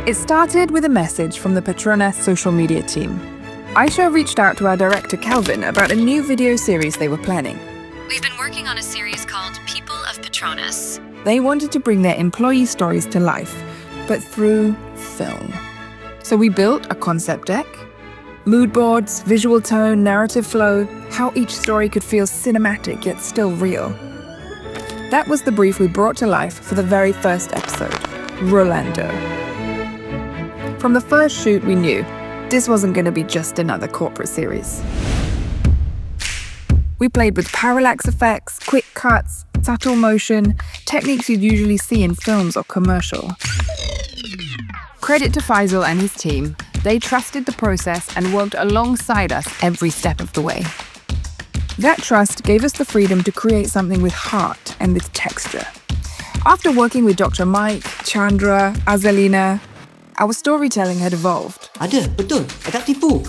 It started with a message from the PETRONAS social media team. Aisha reached out to our director Kelvin about a new video series they were planning. We've been working on a series called People of PETRONAS. They wanted to bring their employee stories to life, but through film. So we built a concept deck, mood boards, visual tone, narrative flow, how each story could feel cinematic yet still real. That was the brief we brought to life for the very first episode, Rolando. From the first shoot, we knew this wasn't going to be just another corporate series. We played with parallax effects, quick cuts, subtle motion, techniques you'd usually see in films or commercial. Credit to Faisal and his team. They trusted the process and worked alongside us every step of the way. That trust gave us the freedom to create something with heart and with texture. After working with Dr. Mike, Chandra, Azalina, our storytelling had evolved. Ada, betul. Tak tipu.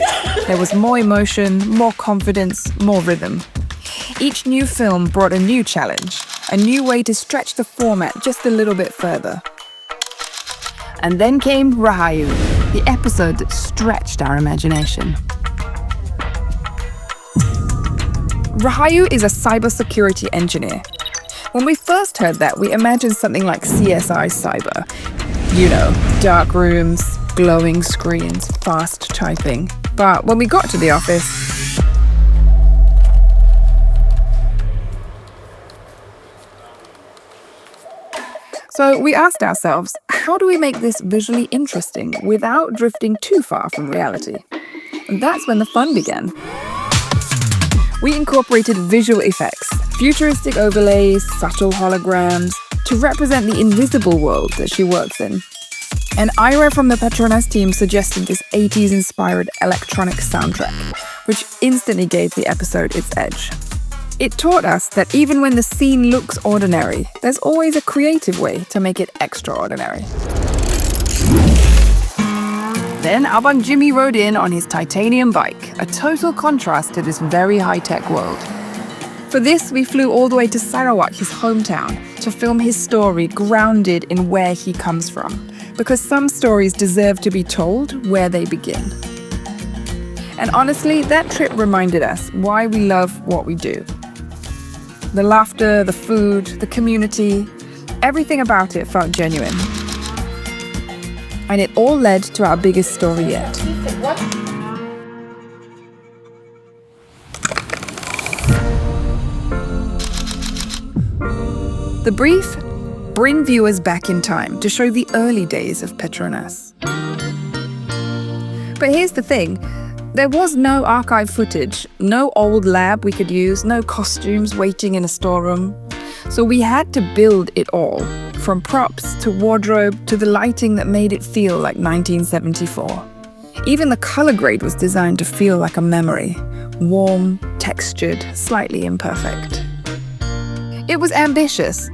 There was more emotion, more confidence, more rhythm. Each new film brought a new challenge, a new way to stretch the format just a little bit further. And then came Rahayu, the episode that stretched our imagination. Rahayu is a cybersecurity engineer. When we first heard that, we imagined something like CSI Cyber. You know, dark rooms, glowing screens, fast typing. But when we got to the office, so we asked ourselves, how do we make this visually interesting without drifting too far from reality? And that's when the fun began. We incorporated visual effects, futuristic overlays, subtle holograms, to represent the invisible world that she works in. And Ira from the PETRONAS team suggested this 80s-inspired electronic soundtrack, which instantly gave the episode its edge. It taught us that even when the scene looks ordinary, there's always a creative way to make it extraordinary. Then Abang Jimmy rode in on his titanium bike, a total contrast to this very high-tech world. For this, we flew all the way to Sarawak, his hometown, to film his story grounded in where he comes from, because some stories deserve to be told where they begin. And honestly, that trip reminded us why we love what we do. The laughter, the food, the community, everything about it felt genuine. And it all led to our biggest story yet. The brief? Bring viewers back in time to show the early days of PETRONAS. But here's the thing. There was no archive footage, no old lab we could use, no costumes waiting in a storeroom. So we had to build it all, from props to wardrobe to the lighting that made it feel like 1974. Even the color grade was designed to feel like a memory, warm, textured, slightly imperfect. It was ambitious,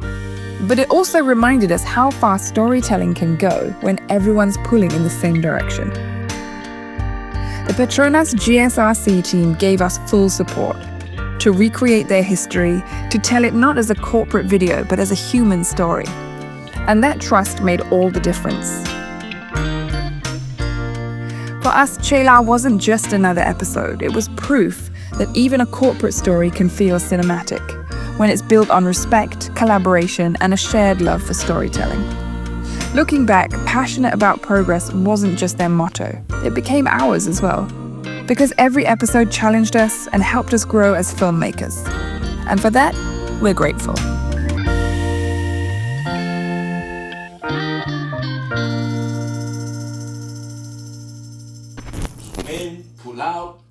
but it also reminded us how far storytelling can go when everyone's pulling in the same direction. The PETRONAS GSRC team gave us full support to recreate their history, to tell it not as a corporate video, but as a human story. And that trust made all the difference. For us, Chela wasn't just another episode. It was proof that even a corporate story can feel cinematic when it's built on respect, collaboration, and a shared love for storytelling. Looking back, passionate about progress wasn't just their motto. It became ours as well. Because every episode challenged us and helped us grow as filmmakers. And for that, we're grateful. In, pull out.